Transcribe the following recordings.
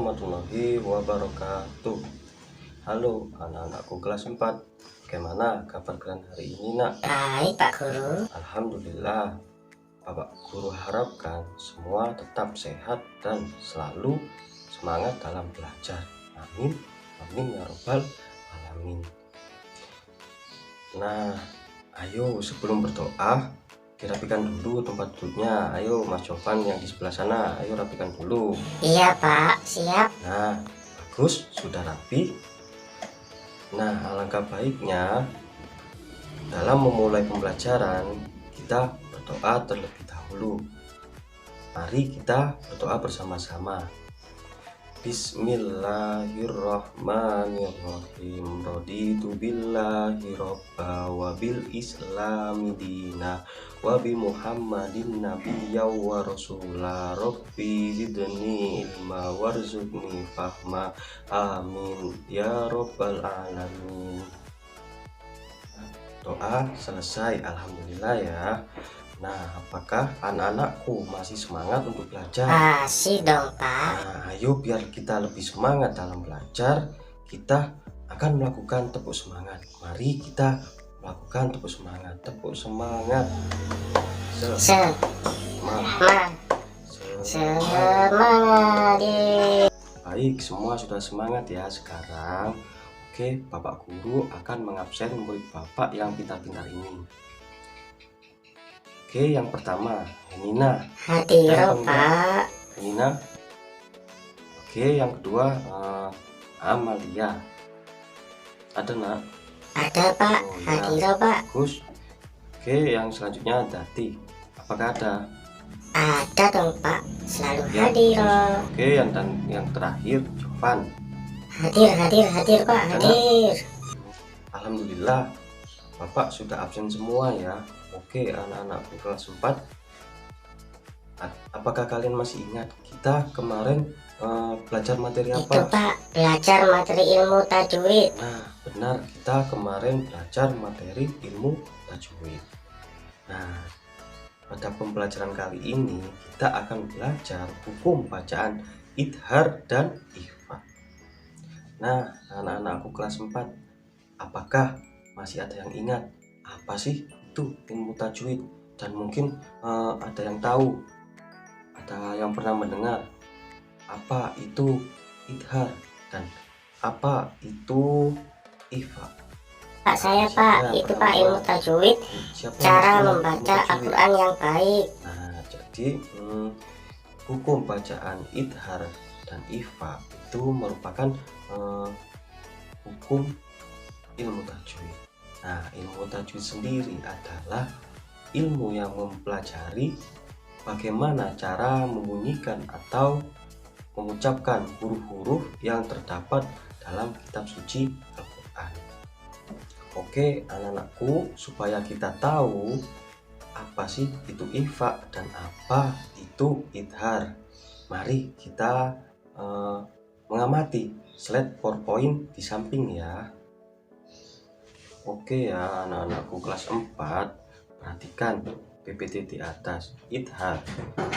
warahmatullahi wabarakatuh. Halo anak-anakku kelas 4. Bagaimana kabar kalian hari ini, Nak? Baik, Pak Guru. Alhamdulillah. Bapak Guru harapkan semua tetap sehat dan selalu semangat dalam belajar. Amin. Amin ya robbal alamin. Nah, ayo sebelum berdoa dirapikan dulu tempat duduknya. Ayo Mas Jovan yang di sebelah sana, ayo rapikan dulu. Iya Pak, siap. Nah, bagus, sudah rapi. Nah, alangkah baiknya dalam memulai pembelajaran kita berdoa terlebih dahulu. Mari kita berdoa bersama-sama. Bismillahirrahmanirrahim. Raditu billahi robba wa bil islami dina wa bi muhammadin nabiyya wa rasula. Rabbi zidni ilma warzuqni fahma. Amin ya robbal alamin. Doa selesai, alhamdulillah ya. Nah, apakah anak-anakku masih semangat untuk belajar? Masih dong Pak. Nah, ayo biar kita lebih semangat dalam belajar, kita akan melakukan tepuk semangat. Mari kita melakukan tepuk semangat. Tepuk semangat. Semangat. Baik, semua sudah semangat ya sekarang. Oke, Bapak Guru akan mengabsen murid Bapak yang pintar-pintar ini. Oke, yang pertama, Nina. Hadir Pak. Nina. Oke, yang kedua, Amalia. Ada, Nak? Ada Pak. Oh, ya. Hadir Pak. Bagus. Oke, yang selanjutnya Dati. Apakah ada? Ada dong Pak. Selalu Ya, hadir. Oke, yang terakhir Jovan. Hadir Pak. Hadir. Alhamdulillah, Bapak sudah absen semua ya. Oke, anak-anakku kelas 4. Apakah kalian masih ingat kita kemarin belajar materi apa? Itu Pak, belajar materi ilmu tajwid. Nah, benar, kita kemarin belajar materi ilmu tajwid. Nah, pada pembelajaran kali ini kita akan belajar hukum bacaan idhar dan ikhfa. Nah, anak-anakku kelas 4, apakah masih ada yang ingat apa sih itu ilmu tajwid? Dan mungkin ada yang tahu, ada yang pernah mendengar apa itu idhar dan apa itu ikhfa. Pak, saya Pak, itu Pak ilmu tajwid. Cara membaca Al-Quran yang baik. Nah, jadi hukum bacaan idhar dan ikhfa itu merupakan hukum ilmu tajwid. Nah, ilmu tajwid sendiri adalah ilmu yang mempelajari bagaimana cara membunyikan atau mengucapkan huruf-huruf yang terdapat dalam kitab suci Al-Quran. Oke, anak-anakku, supaya kita tahu apa sih itu ikhfa dan apa itu idhar, mari kita mengamati slide PowerPoint di samping ya. Oke ya, anak-anakku kelas 4, perhatikan PPT di atas. Idhar.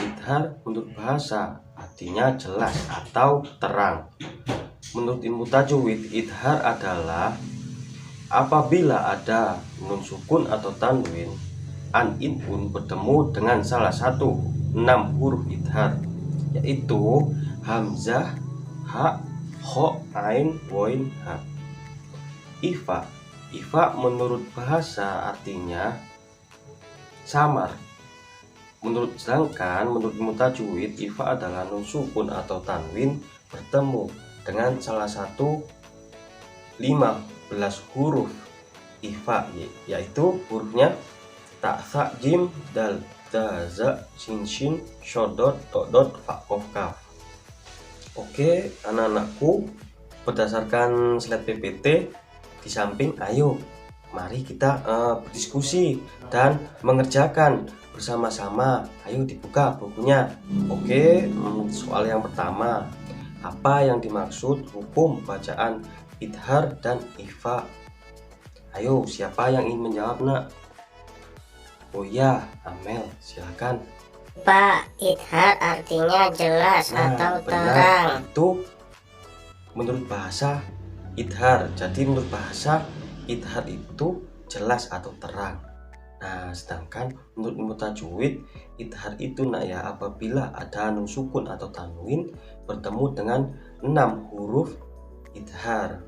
Idhar menurut bahasa artinya jelas atau terang. Menurut ilmu tajwid, idhar adalah apabila ada nun sukun atau tanwin an-inun bertemu dengan salah satu 6 huruf idhar, yaitu hamzah, ha, kho, ain, wain, ha. Ikhfa. Ikhfa menurut bahasa artinya samar. Sedangkan menurut ilmu tajwid, ikhfa adalah nun sukun atau tanwin bertemu dengan salah satu 15 huruf ikhfa, yaitu hurufnya ta, tha, jim, dal, da, za, sin, shin, shodot, dot, fa, kof, kaf. Oke, anak-anakku, berdasarkan slide PPT di samping, ayo mari kita berdiskusi dan mengerjakan bersama-sama. Ayo dibuka bukunya. Oke, soal yang pertama, apa yang dimaksud hukum bacaan idhar dan ikhfa? Ayo, siapa yang ingin menjawab, Nak? Oh ya, Amel, silakan. Pak, idhar artinya jelas atau terang. Itu menurut bahasa idhar. Jadi menurut bahasa idhar itu jelas atau terang. Nah, sedangkan menurut ilmu tajwid, idhar itu nak ya apabila ada nun sukun atau tanwin bertemu dengan 6 huruf idhar.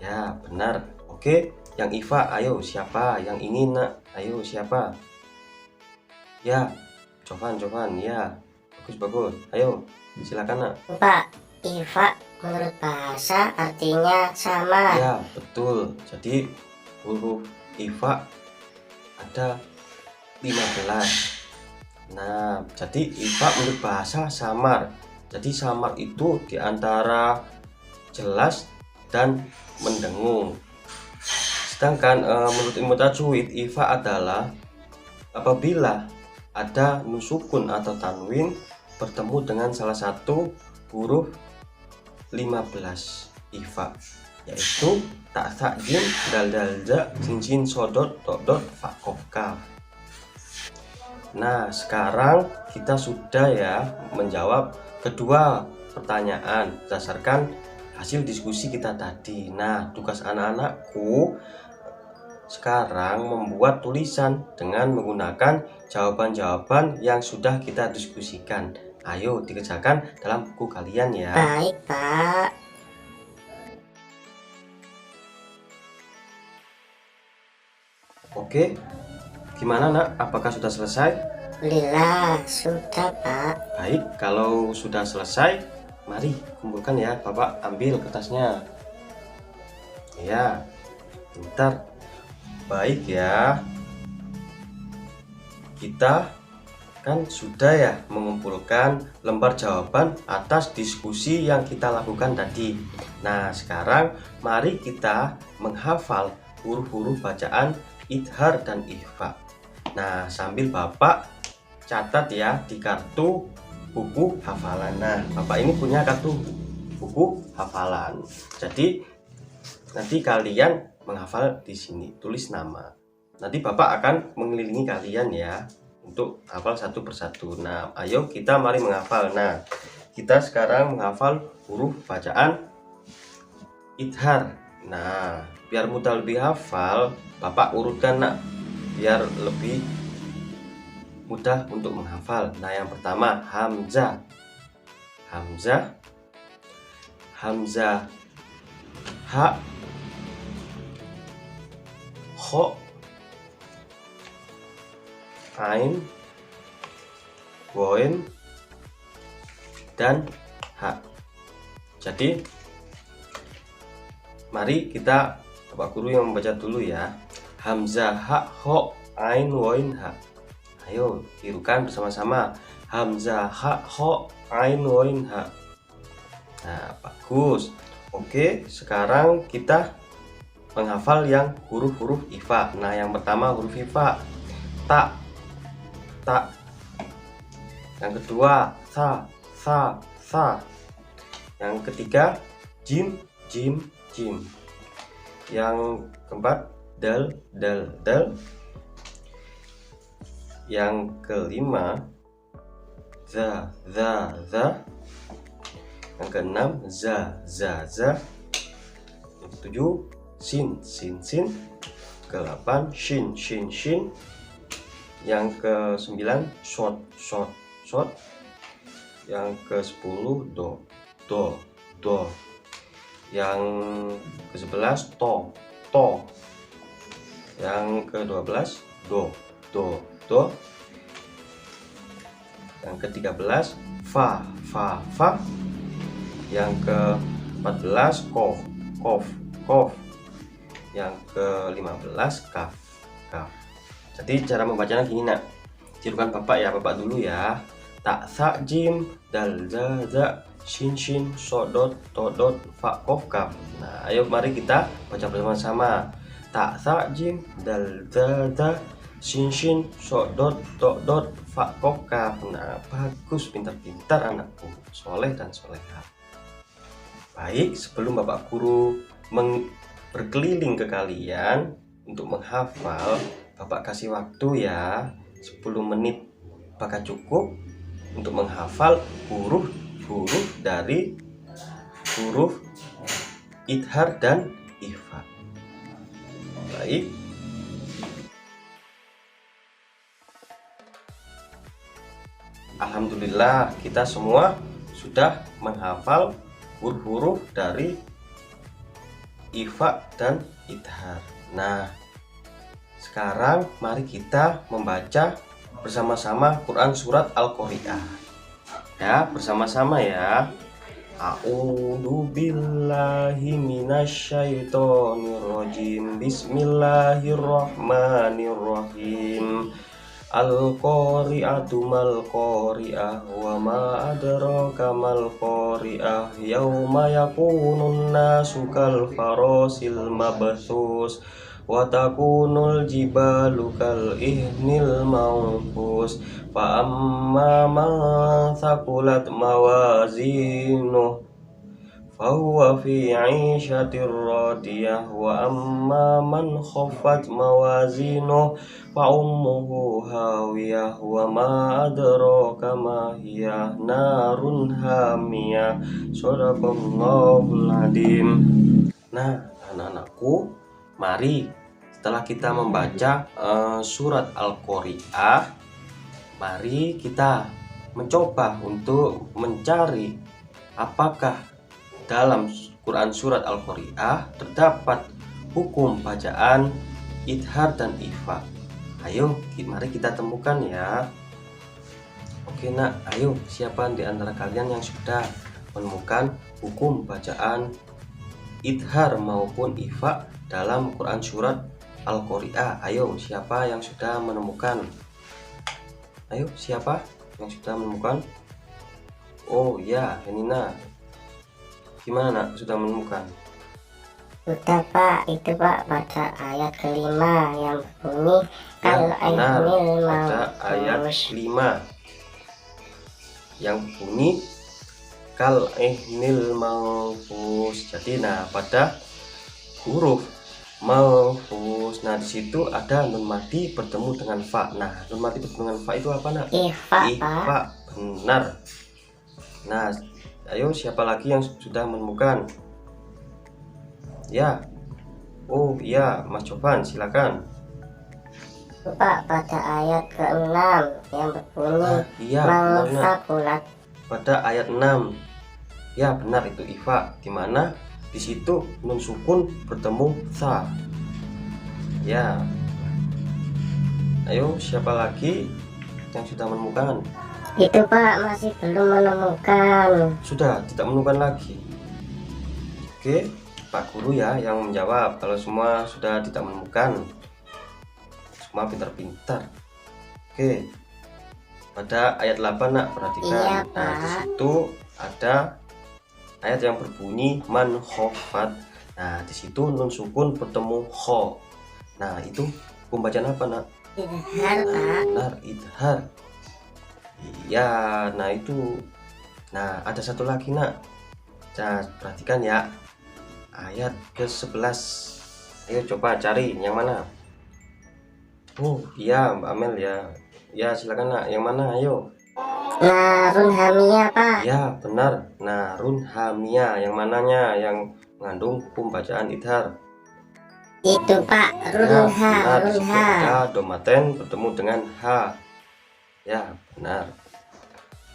Ya, benar. Oke, yang Iva, ayo siapa yang ingin nak? Ayo siapa? Ya, Jovan, ya. Bagus. Ayo, silakan nak. Pak, Iva menurut bahasa artinya sama. Ya, betul. Jadi huruf Iva ada 15. Nah, jadi Iva menurut bahasa samar. Jadi samar itu diantara jelas dan mendengung. Sedangkan menurut ilmu tajwid, Iva adalah apabila ada nun sukun atau tanwin bertemu dengan salah satu huruf 15 Iva, yaitu tak, sa, jim, dal, za, sin, sodot, dot, fa, kof, kaf. Nah, sekarang kita sudah ya menjawab kedua pertanyaan berdasarkan hasil diskusi kita tadi. Nah, tugas anak-anakku sekarang membuat tulisan dengan menggunakan jawaban-jawaban yang sudah kita diskusikan. Ayo dikerjakan dalam buku kalian ya. Baik, Pak. Oke, gimana nak? Apakah sudah selesai? Alhamdulillah, sudah, Pak. Baik, kalau sudah selesai, mari kumpulkan ya. Bapak ambil kertasnya. Ya, bentar. Baik ya, kita kan sudah ya mengumpulkan lembar jawaban atas diskusi yang kita lakukan tadi. Nah, sekarang mari kita menghafal huruf-huruf bacaan idhar dan ikhfa. Nah, sambil Bapak catat ya di kartu buku hafalan. Nah, Bapak ini punya kartu buku hafalan. Jadi nanti kalian menghafal di sini, tulis nama. Nanti Bapak akan mengelilingi kalian ya untuk hafal satu persatu. Nah, ayo kita mari menghafal. Nah, kita sekarang menghafal huruf bacaan idhar. Nah, biar mudah lebih hafal, Bapak urutkan nak, biar lebih mudah untuk menghafal. Nah, yang pertama hamzah. Hamzah, ha, kho, ain, ghoin, dan ha. Jadi mari kita Bapak Guru yang membaca dulu ya. Hamzah, ha, kho, ain, ghoin, ha. Ayo tirukan bersama-sama. Hamzah, ha, kho, ain, ghoin, ha. Nah, bagus. Oke, sekarang kita menghafal yang huruf-huruf ifa. Nah, yang pertama huruf ifa, ta. Yang kedua sa. Yang ketiga jim. Yang keempat dal. Yang kelima za. Yang keenam za. Yang ketujuh sin. Ke-8 shin. Yang ke-9 short. Yang ke-10 do. Yang ke-11 to. Yang ke-12 do. Yang ke-13 fa. Yang ke-14 kof. Yang ke-15 kaf. Jadi cara membacanya gini nak, tirukan Bapak ya, Bapak dulu ya. Tak, sa, jim, dal, za, shin, sodot, dot, fa, kof, kaf. Nah, ayo mari kita baca bersama-sama. Tak, sa, jim, dal, za, shin, sodot, dot, fa, kof, kaf. Nah, bagus, pintar-pintar anakku, soleh dan soleha. Baik, sebelum Bapak Guru berkeliling ke kalian untuk menghafal, Bapak kasih waktu ya 10 menit. Apakah cukup untuk menghafal huruf dari huruf idhar dan ikhfa. Baik. Alhamdulillah kita semua sudah menghafal huruf-huruf dari ikhfa dan idhar. Nah, sekarang mari kita membaca bersama-sama Quran surat Al-Qari'ah. Ya, bersama-sama ya. A'udzu billahi minasyaitonir rajim. Bismillahirrahmanirrahim. Al-Qari'atu mal qari'ah wa ma adraka mal qari'ah yauma yakunun nasu kal farasil mabthus wa takunul jibalu kal ihnil manfus fa amma man thaqulat mawazinuh fahuwa fi 'ishatir radiyah wa amma man khaffat mawazinuh fa ummuhu hawiyah wa ma adraka ma hiya narun hamiyah. Shadaqallahul adzim. Nah, anak-anakku, mari setelah kita membaca surat Al-Qari'ah, mari kita mencoba untuk mencari apakah dalam Quran surat Al-Qari'ah terdapat hukum bacaan idhar dan ikhfa. Ayo, mari kita temukan ya. Oke nak, ayo siapa di antara kalian yang sudah menemukan hukum bacaan idhar maupun ikhfa dalam Quran surat Al-Qari'ah? Ayo, siapa yang sudah menemukan? Ayo, siapa yang sudah menemukan? Oh ya, Henina. Gimana nak, sudah menemukan? Sudah Pak, itu Pak baca ayat kelima yang berbunyi Ya, kal benar, ainil pada ayat manfush. 5 yang bunyi kal ihnil manfus. Jadi nah, pada huruf manfus, nah di situ ada nun mati bertemu dengan fa. Nah, nun mati bertemu dengan fa itu apa nak? Ikhfa Pak. Ikhfa, benar. Nah, ayo siapa lagi yang sudah menemukan? Ya. Oh iya, Mas Jovan, silakan. Pak pada ayat ke-6 yang berbunyi Iya, benar. mangsakulat. Pada ayat 6. Ya, benar, itu ikhfa, di mana di situ nun sukun bertemu sa. Ya. Ayo, siapa lagi yang sudah menemukan? Itu Pak masih belum menemukan. Sudah, tidak menemukan lagi. Oke, Pak Guru ya yang menjawab kalau semua sudah tidak menemukan. Semua pintar-pintar. Oke. Pada ayat 8 nak, perhatikan. Iya, Nah, di Pak. situ ada ayat yang berbunyi man khofat. Nah, di situ nun sukun bertemu kho. Nah, itu pembacaan apa nak? Idhar Pak. Benar, idhar. Iya, nah itu. Nah, ada satu lagi nak. Nah, perhatikan ya. Ayat ke-11. Ayo coba cari yang mana? Oh, iya Mbak Amel ya. Ya, silakan nak. Yang mana? Ayo. Narun hamiyah Pak. Ya, benar. Narun hamiyah. Yang mananya? Yang mengandung pembacaan idhar. Itu Pak, Ya, runha, benar. Di situ runha. ada domaten bertemu dengan ha. Ya, benar.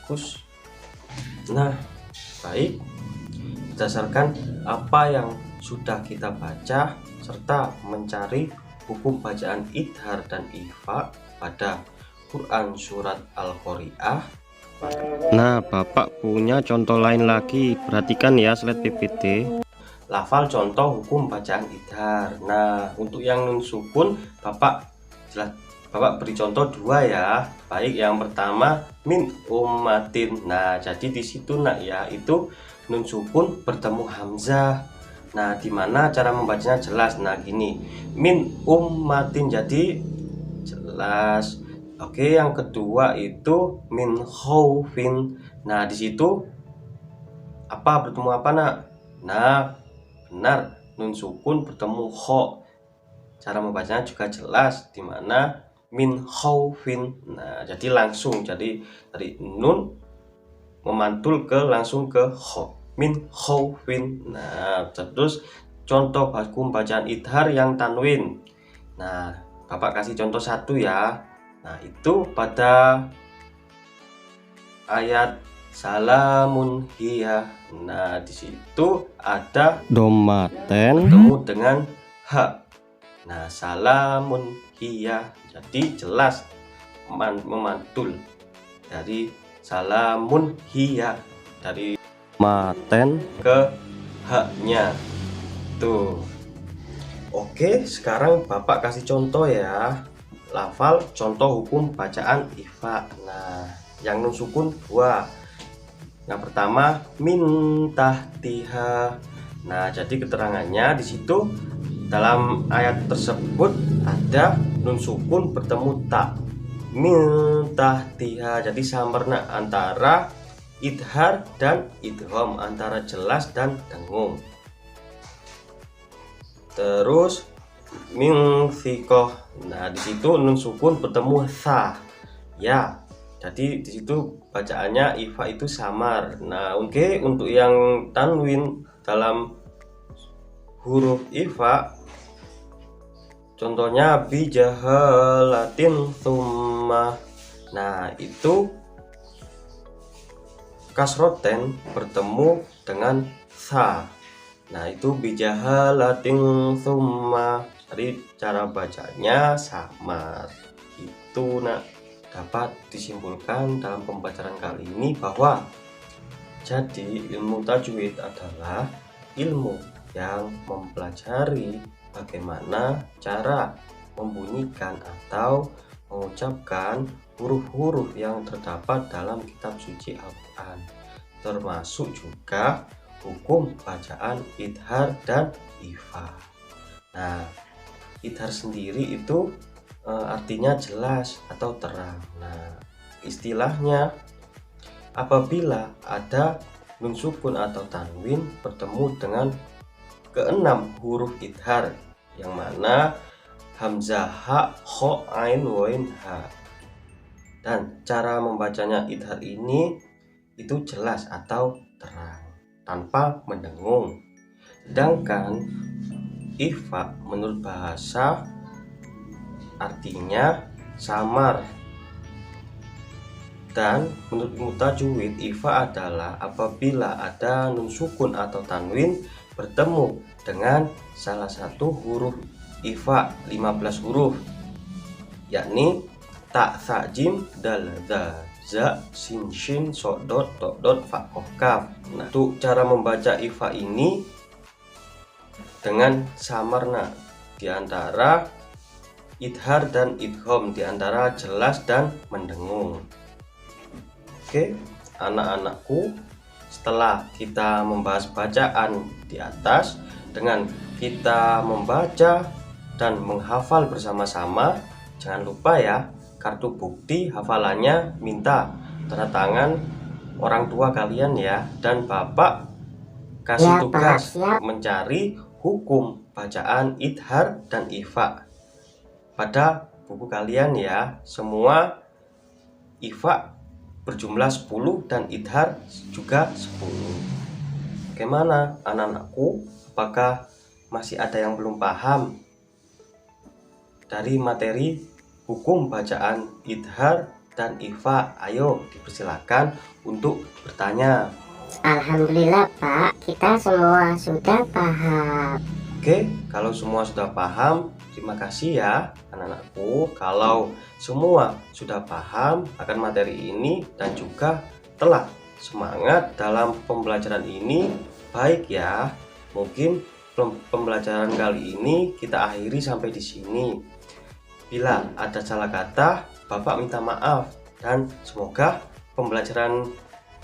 Bagus. Nah, baik. Berdasarkan apa yang sudah kita baca serta mencari hukum bacaan idhar dan ikhfa pada Quran surat Al-Qari'ah. Nah, Bapak punya contoh lain lagi. Perhatikan ya slide PPT. Lafal contoh hukum bacaan idhar. Nah, untuk yang nun sukun Bapak beri contoh dua ya. Baik, yang pertama min ummatin. Nah, jadi di situ nak ya, itu nun sukun bertemu hamzah. Nah, dimana cara membacanya jelas. Nah, gini, min ummatin, jadi jelas. Oke, yang kedua itu min khaufin. Nah, di situ apa bertemu apa nak? Nah, benar, nun sukun bertemu kho. Cara membacanya juga jelas, dimana min khaufin. Nah, jadi langsung, jadi dari nun memantul ke langsung ke kho. min khaufin. Nah, terus contoh hukum bacaan idhar yang tanwin. Nah, Bapak kasih contoh satu ya. Nah, itu pada ayat salamun hiya. Nah, di situ ada domaten bertemu dengan ha. Nah, salamun hiya. Jadi jelas memantul dari salamun hiya, dari maten ke haknya. Tuh. Oke, sekarang Bapak kasih contoh ya. Lafal contoh hukum bacaan ifa. Nah, yang nun sukun 2. Yang pertama min tahtiha. Nah, jadi keterangannya di situ dalam ayat tersebut ada nun sukun bertemu ta. Min tahtiha. Jadi samarna antara idhar dan idgham, antara jelas dan dengung. Terus min thiqah. Nah, di situ nun sukun bertemu tha. Ya. Jadi di situ bacaannya ifa itu samar. Nah, oke, untuk yang tanwin dalam huruf ifa contohnya bijahalatin tsumma. Nah, itu kasroten bertemu dengan tha. Nah, itu bijahalatin tsumma. Jadi cara bacanya samar. Itu dapat disimpulkan dalam pembelajaran kali ini bahwa jadi ilmu tajwid adalah ilmu yang mempelajari bagaimana cara membunyikan atau mengucapkan huruf-huruf yang terdapat dalam kitab suci Al-Quran, termasuk juga hukum bacaan idhar dan ifa. Nah, idhar sendiri itu artinya jelas atau terang. Nah, istilahnya apabila ada nun sukun atau tanwin bertemu dengan keenam huruf idhar, yang mana hamzah, ha, kho, ain, wain, ha. Dan cara membacanya idhar ini itu jelas atau terang tanpa mendengung. Sedangkan ifa menurut bahasa artinya samar. Dan menurut ilmu tajwid, ifa adalah apabila ada nun sukun atau tanwin bertemu dengan salah satu huruf ifa, 15 huruf, yakni ta, tha, jim, dal, dha, za, sin, shin, so, dot, to, dot, fa, kof, kaf. Nah, untuk cara membaca ifa ini dengan samarna di antara idhar dan idgham, di antara jelas dan mendengung. Oke, anak-anakku, setelah kita membahas bacaan di atas, dengan kita membaca dan menghafal bersama-sama, jangan lupa ya, kartu bukti hafalannya minta tanda tangan orang tua kalian ya, dan Bapak kasih tugas mencari hukum bacaan idhar dan ifa pada buku kalian ya. Semua ifa berjumlah 10 dan idhar juga 10. Bagaimana anak-anakku? Apakah masih ada yang belum paham dari materi hukum bacaan idhar dan ifa? Ayo dipersilakan untuk bertanya. Alhamdulillah Pak, kita semua sudah paham. Oke, kalau semua sudah paham, terima kasih ya anak-anakku. Kalau semua sudah paham akan materi ini dan juga telah semangat dalam pembelajaran ini, baik ya. Mungkin pembelajaran kali ini kita akhiri sampai di sini. Bila ada salah kata, Bapak minta maaf, dan semoga pembelajaran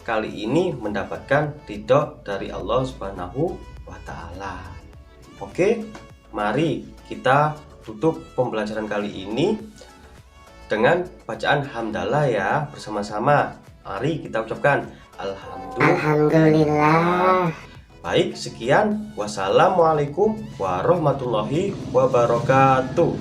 kali ini mendapatkan ridho dari Allah Subhanahu wa Ta'ala. Oke, mari kita tutup pembelajaran kali ini dengan bacaan hamdalah ya, bersama-sama. Mari kita ucapkan Alhamdulillah. Baik, sekian. Wassalamualaikum warahmatullahi wabarakatuh.